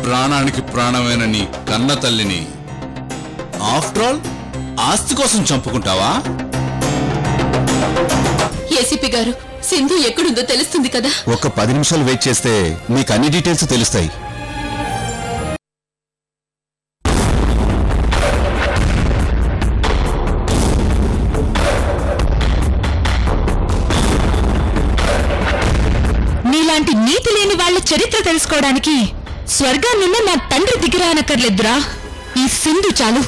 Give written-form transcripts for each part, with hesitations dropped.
ప్రాణానికి ప్రాణమైన నీ కన్న తల్లిని ఆఫ్టర్ ఆల్ ఆస్తి కోసం చంపుకుంటావా? ఏసీపీ గారు, సింధు ఎక్కడుందో తెలుస్తుంది కదా? ఒక 10 నిమిషాలు వెయిట్ చేస్తే మీకు అన్ని డీటెయిల్స్ తెలుస్తాయి. నీలాంటి నీతి లేని వాళ్ళ చరిత్ర తెలుసుకోవడానికి స్వర్గాన్నున్న నా తండ్రి దిగిరానక్కర్లేదురా. ఈ సింధు చాలు.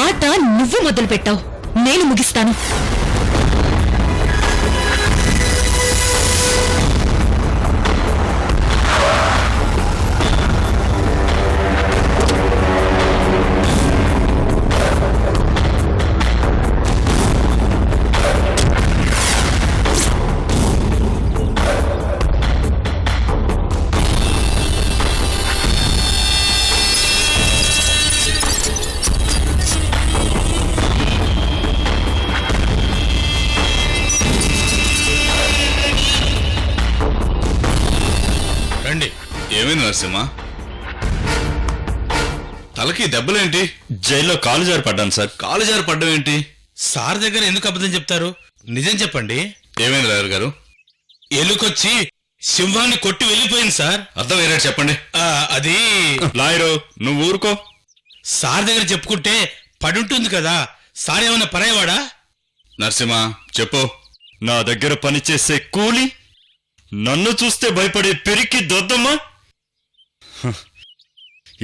ఆట నువ్వు మొదలు పెట్టావు, నేను ముగిస్తాను. ఏమైంది నరసింహ? తలకి దెబ్బలేంటి? జైల్లో కాలు జారి పడ్డాను సార్. కాలు జారి పడ్డం ఏంటి? సార్ దగ్గర ఎందుకు అబద్ధం చెప్తారు? నిజం చెప్పండి. ఏమైంది లాయర్ గారు? ఎలుకొచ్చి సింహాన్ని కొట్టి వెళ్ళిపోయింది సార్. అర్థం వేరేటి చెప్పండి. అది లాయరు నువ్వు ఊరుకో. సార్ దగ్గర చెప్పుకుంటే పడుంటుంది కదా. సార్ ఏమన్నా పరాయవాడా? నరసింహ చెప్పు. నా దగ్గర పనిచేసే కూలి, నన్ను చూస్తే భయపడే పెరికి దొద్దమ్మా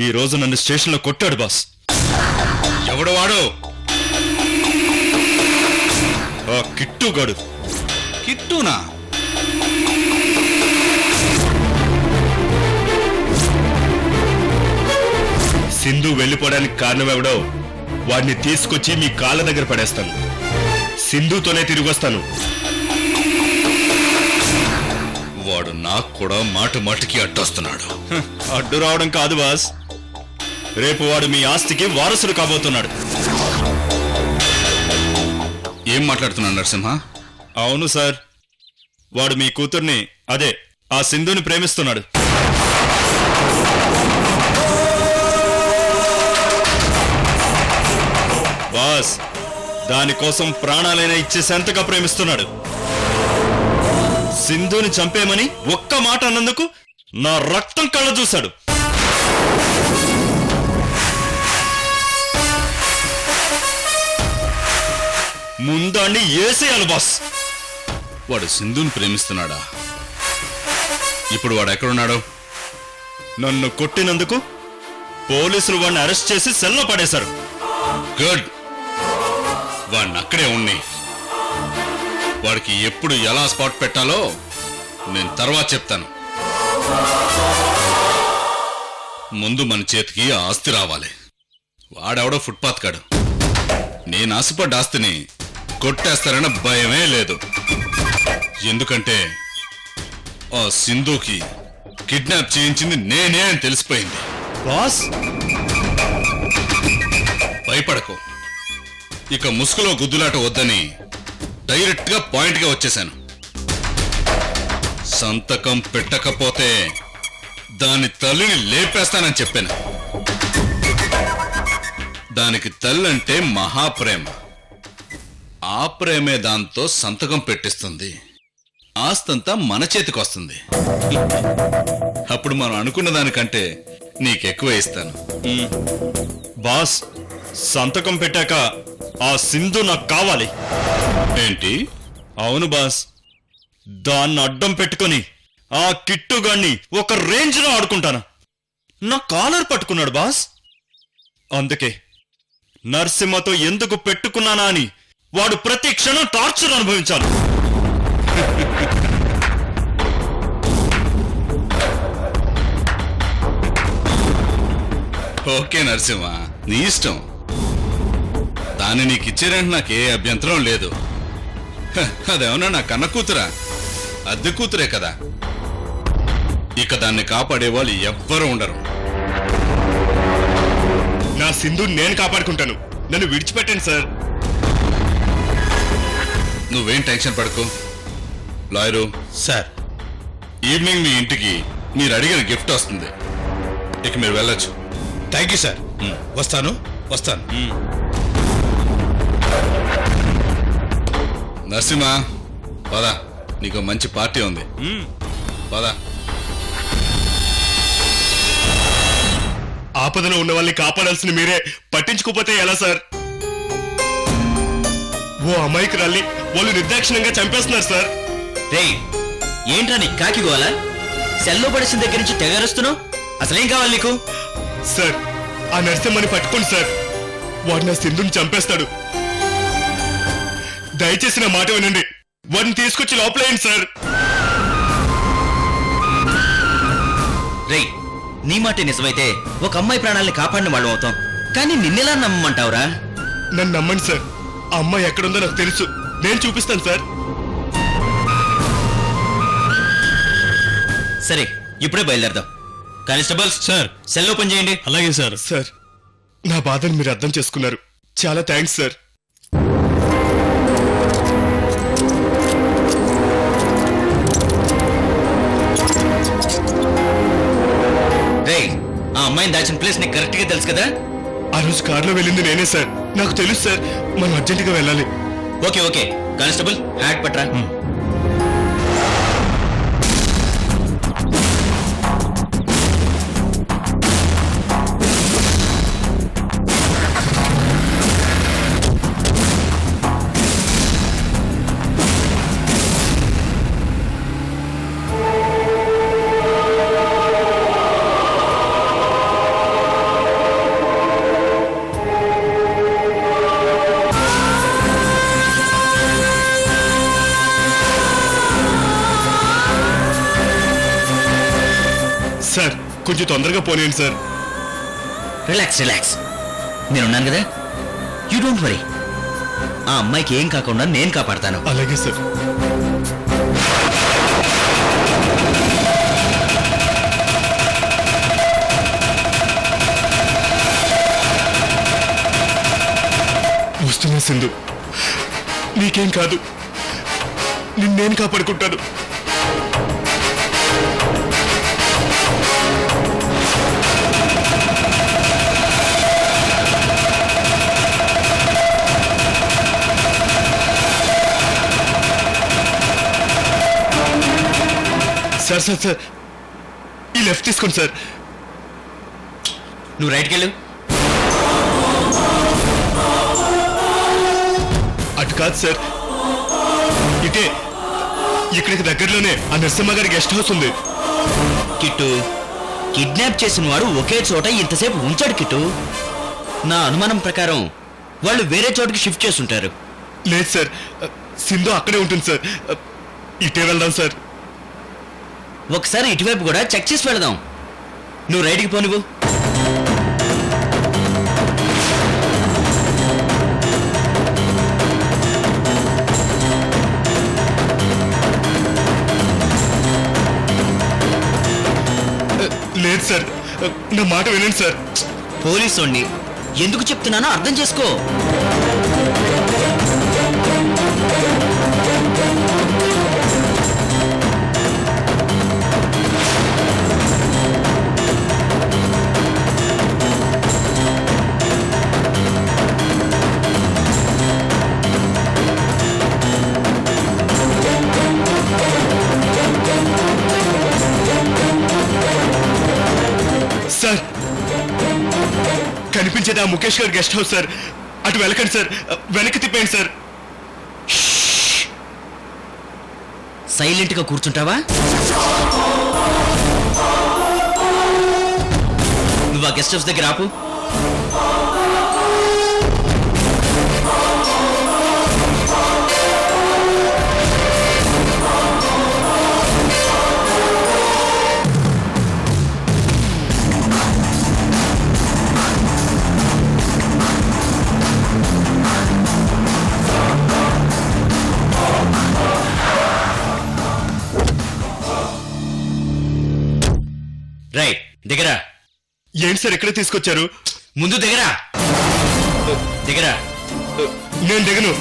ఈ రోజు నన్ను స్టేషన్లో కొట్టాడు బాస్. ఎవడు వాడు? ఆ కిట్టుగాడు. కిట్టునా? సింధు వెళ్ళిపోవడానికి కారణం ఎవడో వాడిని తీసుకొచ్చి మీ కాళ్ళ దగ్గర పడేస్తాను. సింధుతోనే తిరిగి వస్తాను. వాడు నాకు కూడా మాట మాటికి అడ్డొస్తున్నాడు. అడ్డు రావడం కాదు బాస్, రేపు వాడు మీ ఆస్తికి వారసుడు కాబోతున్నాడు. ఏం మాట్లాడుతున్నాడు నరసింహ? అవును సార్, వాడు మీ కూతుర్ని, అదే ఆ సింధుని ప్రేమిస్తున్నాడు. బాస్, దానికోసం ప్రాణాలైనా ఇచ్చేసేంతగా ప్రేమిస్తున్నాడు. సింధుని చంపేమని ఒక్క మాట అన్నందుకు నా రక్తం కళ్ళ చూశాడు. ముందాన్ని ఏసేయాలి బాస్. వాడు సింధుని ప్రేమిస్తున్నాడా? ఇప్పుడు వాడు ఎక్కడున్నాడు? నన్ను కొట్టినందుకు పోలీసులు వాడిని అరెస్ట్ చేసి సెల్లో పడేశారు. గుడ్. వాడిని అక్కడే ఉన్ని. వాడికి ఎప్పుడు ఎలా స్పాట్ పెట్టాలో నేను తర్వాత చెప్తాను. ముందు మన చేతికి ఆస్తి రావాలి. వాడెవడో ఫుట్పాత్ కాడు. నేను ఆశపడ్డ ఆస్తిని కొట్టేస్తారన్న భయమే లేదు. ఎందుకంటే ఆ సింధుకి కిడ్నాప్ చేయించింది నేనే అని తెలిసిపోయింది. బాస్, భయపడకు. ఇక ముసుగులో గుద్దులాట వద్దని డైరెక్ట్ గా పాయింట్ గా వచ్చేశాను. సంతకం పెట్టకపోతే దాని తల్లిని లేపేస్తానని చెప్పాను. దానికి తల్లంటే మహాప్రేమ. ఆ ప్రేమే దాంతో సంతకం పెట్టిస్తుంది. ఆస్తంతా మన చేతికి వస్తుంది. అప్పుడు మనం అనుకున్న దానికంటే నీకెక్కువ ఇస్తాను. బాస్, సంతకం పెట్టాక ఆ సింధు నాకు కావాలి. ఏంటి? అవును బాస్, దాన్ని అడ్డం పెట్టుకొని ఆ కిట్టుగాన్ని ఒక రేంజ్ లో ఆడుకుంటాను. నా కాలర్ పట్టుకున్నాడు బాస్. అందుకే నరసింహతో ఎందుకు పెట్టుకున్నానా అని వాడు ప్రతి క్షణం టార్చర్ అనుభవించాలి. ఓకే నరసింహ, నీ ఇష్టం. దాన్ని నీకిచ్చారంటే నాకే అభ్యంతరం లేదు. అదేమన్నా నా కన్న కూతురా? అద్దె కూతురే కదా. ఇక దాన్ని కాపాడే వాళ్ళు ఎవ్వరూ ఉండరు. నా సింధు నేను కాపాడుకుంటాను. నన్ను విడిచిపెట్టండి సార్. నువ్వేం టెన్షన్ పడకు. Lawyer, sir. ఈవినింగ్ మీ ఇంటికి మీరు అడిగిన గిఫ్ట్ వస్తుంది. ఇక మీరు వెళ్ళొచ్చు. Thank you sir. వస్తాను. నరసింహ, పద, నీకు మంచి పార్టీ ఉంది. పద. ఆపదలో ఉన్న వాళ్ళని కాపాడాల్సిన మీరే పట్టించుకోపోతే ఎలా సార్? ఓ అమాయకురాల్ని వాళ్ళు నిర్దాక్షిణ్యంగా చంపేస్తున్నారు సార్. రేయ్, ఏంట్రా నీ కాకి గోలా? సెల్లో పడేసిన దగ్గర నుంచి తెగరుస్తున్నావు. అసలేం కావాలి నీకు? సార్, ఆ నరసింహని పట్టుకోండి సార్. వాడు నా సింధుని చంపేస్తాడు. దయచేసి నా మాట వినండి. వాడిని తీసుకొచ్చి లోపలేయండి సార్. రేయ్, నీ మాట నిజమైతే ఒక అమ్మాయి ప్రాణాలని కాపాడిన వాళ్ళం అవుతాం. కానీ నిన్నెలా నమ్మమంటావురా? నన్ను నమ్మండి సార్. ఆ అమ్మాయి ఎక్కడుందో నాకు తెలుసు. నేను చూపిస్తాను సార్. సరే, ఇప్పుడే బయలుదేరదాం. కానిస్టేబుల్స్ సార్, సెల్ ఓపెన్ చేయండి. అలాగే సార్. సార్, నా బాధను మీరు అర్థం చేసుకున్నారు. చాలా థ్యాంక్స్ సార్. రేయ్, ఆ అమ్మాయిని దాచిన ప్లేస్ నీకు కరెక్ట్ గా తెలుసు కదా? ఆ రోజు కారులో వెళ్ళింది నేనే సార్. నాకు తెలుసు సార్. మనం అర్జెంటుగా వెళ్ళాలి. ఓకే. కానిస్టేబుల్, హ్యాట్ పట్రా. సార్, కొంచెం తొందరగా పోనీయండి సార్. రిలాక్స్. నేనున్నాను కదా, యూ డోంట్ వరీ. ఆ అమ్మాయికి ఏం కాకుండా నేను కాపాడతాను. అలాగే సార్. వస్తున్నా సింధు. నీకేం కాదు. నిన్నేం కాపాడుకుంటాను. సార్, ఈ లెఫ్ట్ తీసుకోండి సార్. నువ్వు రైట్కి వెళ్ళు. అటు కాదు సార్, ఇటే. ఇక్కడికి దగ్గరలోనే ఆ నరసింహ గారి గెస్ట్ హౌస్ ఉంది. కిట్టు, కిడ్నాప్ చేసిన వాడు ఒకే చోట ఇంతసేపు ఉంచాడు కిట్టు. నా అనుమానం ప్రకారం వాళ్ళు వేరే చోటుకి షిఫ్ట్ చేస్తుంటారు. లేదు సార్, సింధు అక్కడే ఉంటుంది సార్. ఇటే వెళ్దాం సార్. ఒకసారి ఇటువైపు కూడా చెక్ చేసి వెళదాం. నువ్వు రైట్కి పో. నువ్వు లేదు సార్, నా మాట వినండి సార్. పోలీసోడిని ఎందుకు చెప్తున్నానో అర్థం చేసుకో. సార్, కనిపించేది ఆ ముఖేష్ గారి గెస్ట్ హౌస్ సార్. అటు వెళ్ళకండి సార్. వెనక్కి తిప్పేయండి సార్. సైలెంట్ గా కూర్చుంటావా? నువ్వు ఆ గెస్ట్ హౌస్ దగ్గర ఆపు. రైట్, దిగరా. ఏంటి సార్ ఇక్కడ తీసుకొచ్చారు? ముందు దిగరా. దిగరా. నేను దిగను.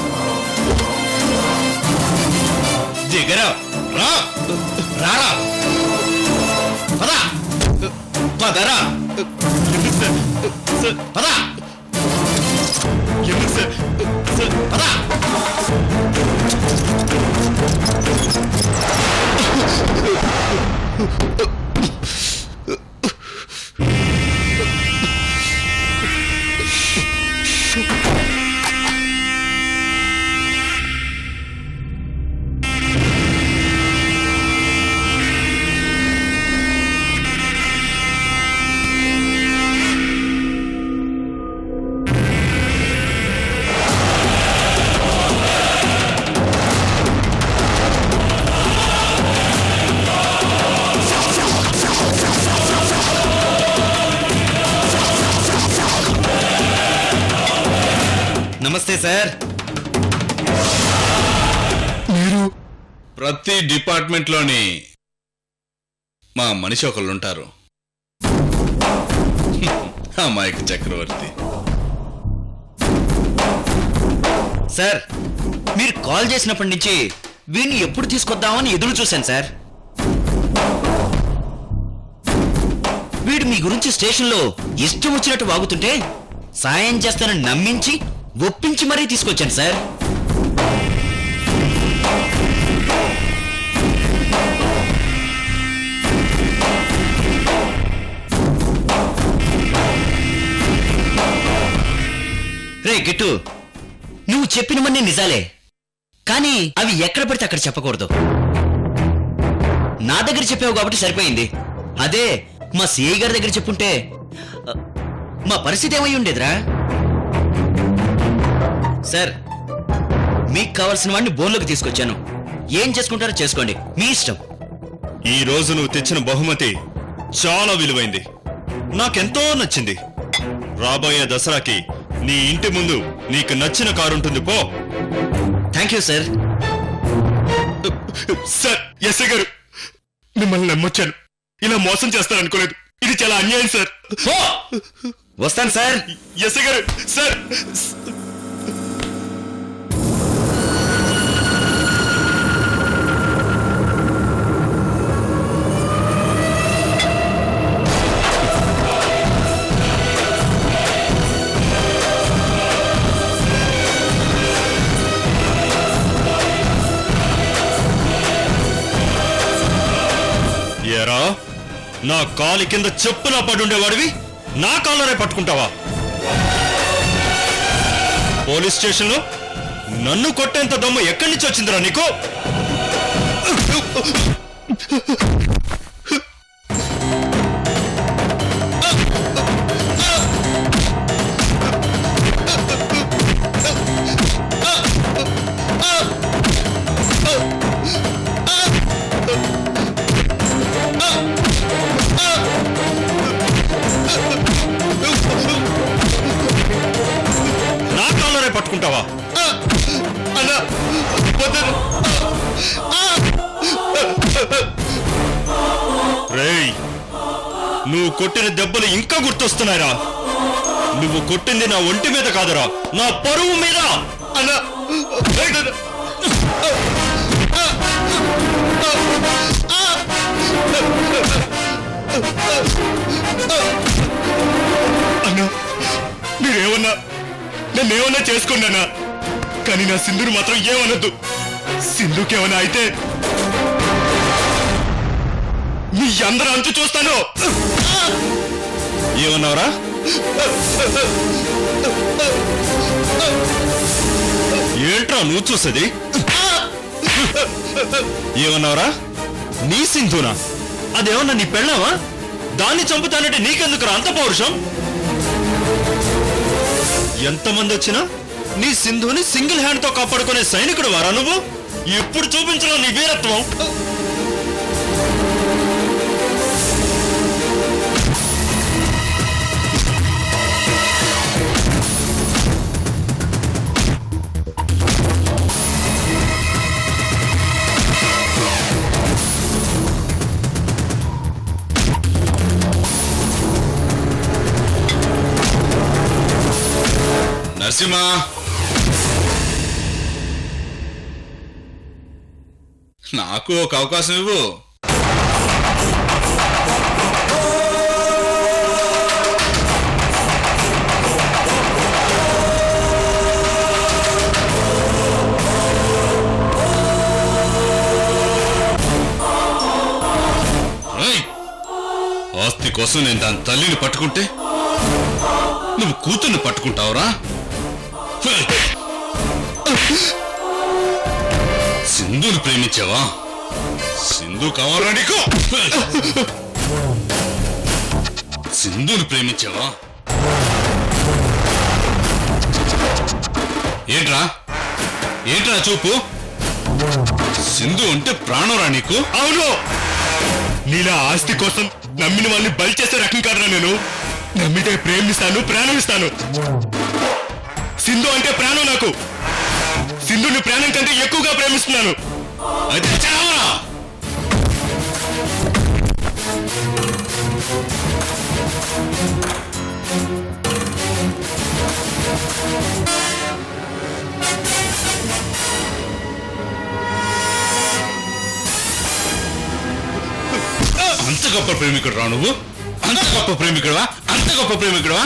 రా రారా పదా పదరా పదా పదా నమస్తే సార్. ప్రతి డిపార్ట్మెంట్లోని మా మనిషి ఒకళ్ళు ఉంటారు. అమాయక చక్రవర్తి. సార్ మీరు కాల్ చేసినప్పటి నుంచి వీడిని ఎప్పుడు తీసుకొద్దామని ఎదురు చూశాను సార్. వీడు మీ గురించి స్టేషన్లో ఇష్టం వచ్చినట్టు వాగుతుంటే సాయం చేస్తానని నమ్మించి ఒప్పించి మరీ తీసుకొచ్చాను సార్. రే గిట్టు, నువ్వు చెప్పినవన్నీ నిజాలే, కానీ అవి ఎక్కడ పడితే అక్కడ చెప్పకూడదు. నా దగ్గర చెప్పావు కాబట్టి సరిపోయింది. అదే మా సిఐ గారి దగ్గర చెప్పుంటే మా పరిస్థితి ఏమై ఉండేదిరా. సార్ మీకు కావాల్సిన వాడిని బోన్లోకి తీసుకొచ్చాను. ఏం చేసుకుంటారో చేసుకోండి, మీ ఇష్టం. ఈ రోజు నువ్వు తెచ్చిన బహుమతి చాలా విలువైంది, నాకెంతో నచ్చింది. రాబోయే దసరాకి నీ ఇంటి ముందు నీకు నచ్చిన కారు ఉంటుంది. పో. Thank you sir. Sir, SI గారు, మిమ్మల్ని నమ్మొచ్చాను. ఇలా మోసం చేస్తారనుకోలేదు. ఇది చాలా అన్యాయం సార్. పో. వస్తాను సార్. ఎస్ఐ గారు, సార్. ఏరా, నా కాలి కింద చెప్పులా పడుండేవాడివి నా కాలరే పట్టుకుంటావా? పోలీస్ స్టేషన్లో నన్ను కొట్టేంత దమ్ము ఎక్కడి నుంచి వచ్చిందిరా నీకు? నా కాలరే పట్టుకుంటావా? రేయ్, నువ్వు కొట్టిన దెబ్బలు ఇంకా గుర్తొస్తున్నాయిరా. నువ్వు కొట్టింది నా ఒంటి మీద కాదురా, నా పరువు మీద. అన్నా, అన్నా, మీరేమన్నా నన్నేమన్నా చేసుకున్నానా, కానీ నా సింధుని మాత్రం ఏమనొద్దు. సింధుకేమన్నా అయితే మీ అందరూ అంతు చూస్తాను. ఏమన్నావురా? ఏంట్రా నువ్వు చూసేది? ఏమన్నావురా? నీ సింధునా? అదేమన్నా నీ పెళ్ళావా? దాన్ని చంపుతానంటే నీకెందుకురా అంత పౌరుషం? ఎంతమంది వచ్చినా నీ సింధుని సింగిల్ హ్యాండ్ తో కాపాడుకునే సైనికుడు వారా నువ్వు? ఎప్పుడు చూపించడం నీ వీరత్వం? నరసింహ, నాకు ఒక అవకాశం ఇవ్వు. రేయ్, ఆస్తి కోసం నేను దాని తల్లిని పట్టుకుంటే నువ్వు కూతుర్ని పట్టుకుంటావురా? సింధుని ప్రేమించావా? సింధు కావాలా నీకు? సింధుని ప్రేమించావా? ఏంట్రా ఏంట్రా చూపు? సింధు అంటే ప్రాణంరా నీకు? అవును, నీలా ఆస్తి కోసం నమ్మిన వాళ్ళని బలి చేసే రకం కాదురా నేను. నమ్మితే ప్రేమిస్తాను, ప్రాణం ఇస్తాను. సింధు అంటే ప్రాణం నాకు. సింధుని ప్రాణం కంటే ఎక్కువగా ప్రేమిస్తున్నాను. అయితే చావరా? అంత గొప్ప ప్రేమికుడు రా నువ్వు? అంత గొప్ప ప్రేమికుడువా? అంత గొప్ప ప్రేమికుడువా?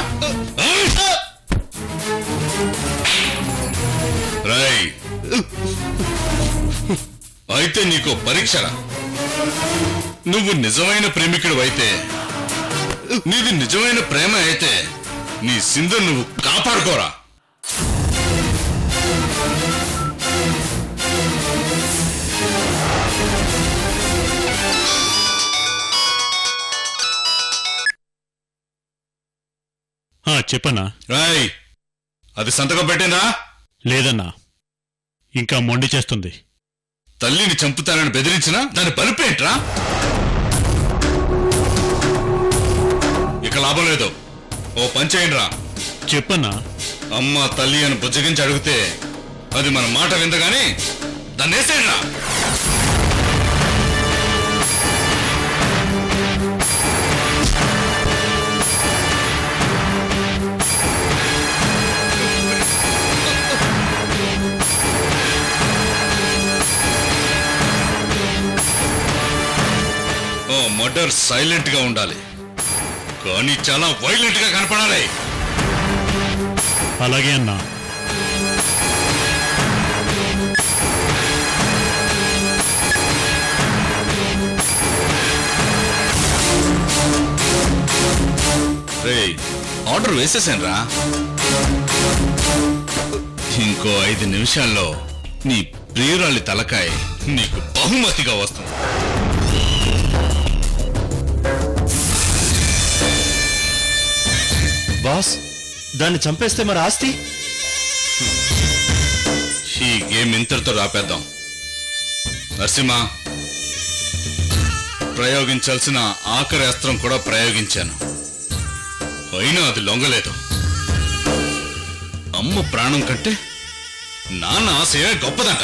రై, అయితే నీకు పరీక్షరా. నువ్వు నిజమైన ప్రేమికుడు అయితే, నీది నిజమైన ప్రేమ అయితే నీ సింధు నువ్వు కాపాడుకోరా. చెప్పన్నా. రాయ్, అది సంతకం పెట్టిందా? లేదన్నా, ఇంకా మొండి చేస్తుంది. తల్లిని చంపుతానని బెదిరించినా దాని బలిపేంట్రా? ఇక లాభం లేదు, ఓ పని చేయండిరా. చెప్పన్నా. అమ్మ తల్లి అని బుజ్జగించి అడిగితే అది మన మాట విందగాని దాన్ని వేసేయండిరా. మర్డర్ సైలెంట్ గా ఉండాలి, కానీ చాలా వైలెంట్ గా కనపడాలి. అలాగే అన్నా. రేయ్, ఆర్డర్ వేసేసానురా. ఇంకో 5 నిమిషాల్లో నీ ప్రియురాలి తలకాయ నీకు బహుమతిగా వస్తుంది. బాస్, దాన్ని చంపేస్తే మరి ఆస్తి? ఈ గేమ్ ఇంతటితో రాపేద్దాం. నరసింహ, ప్రయోగించాల్సిన ఆఖరి అస్త్రం కూడా ప్రయోగించాను, అయినా అది లొంగలేదు. అమ్మ ప్రాణం కంటే నాన్న ఆశయమే గొప్పదంట.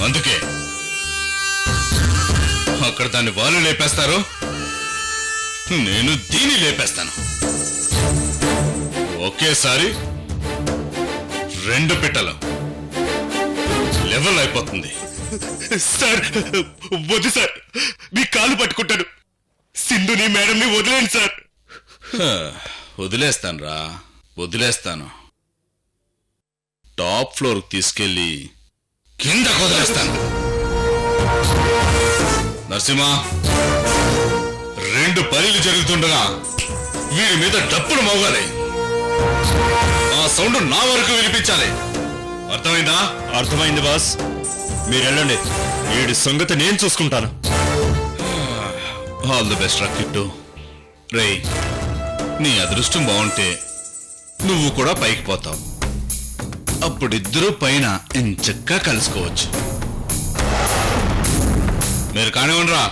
అందుకే అక్కడ దాన్ని వాళ్ళు లేపేస్తారు, నేను దీన్ని లేపేస్తాను. ఒకేసారి 2 పిట్టలు లెవెల్ అయిపోతుంది. సార్ వద్దు సార్, మీ కాలు పట్టుకుంటాను. సింధుని మేడంని వదిలేండి సార్. వదిలేస్తాను రా, వదిలేస్తాను. టాప్ ఫ్లోర్ తీసుకెళ్లి కిందకు వదిలేస్తాను. నరసింహ, 2 పనులు జరుగుతుండగా వీడి మీద డప్పులు మోగాలి. ఆ సౌండ్ నా వరకు వినిపించాలి. అర్థమైందా? అర్థమైంది బాస్, మీరు వెళ్ళండి. వీడి సంగతి నేను చూసుకుంటాను. ఆల్ ది బెస్ట్ రా కిట్టు. రేయ్, నీ అదృష్టం బాగుంటే నువ్వు కూడా పైకి పోతావు. అప్పుడిద్దరూ పైన ఎంచక్కా కలుసుకోవచ్చు. మీరు కానివ్వండిరా.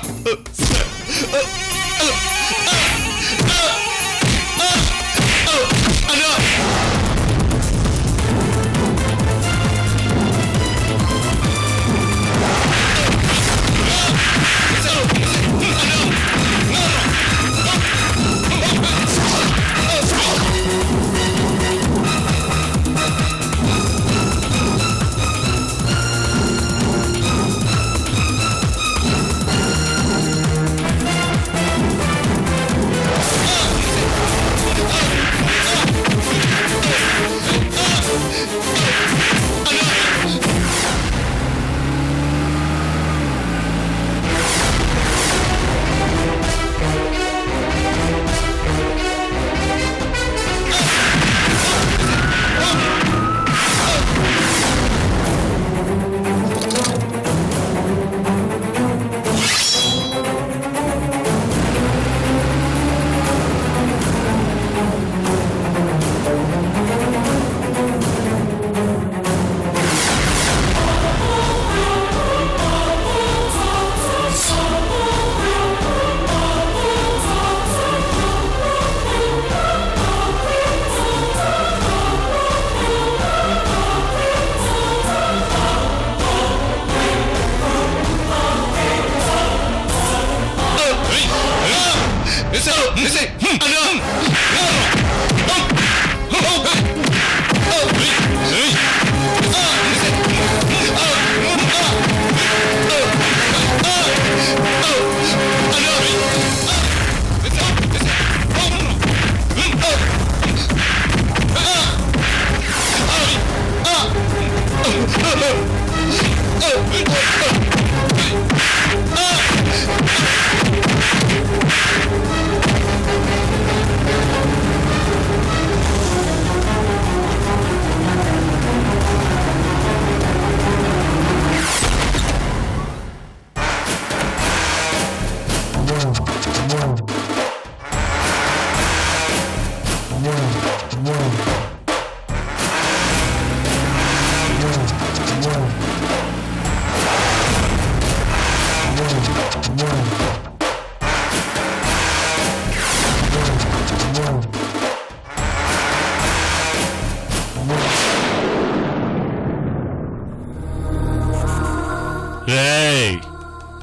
రేయ్,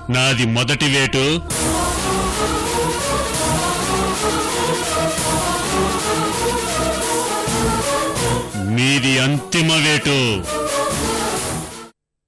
నాది మొదటి వేటు, మీది అంతిమ వేటు.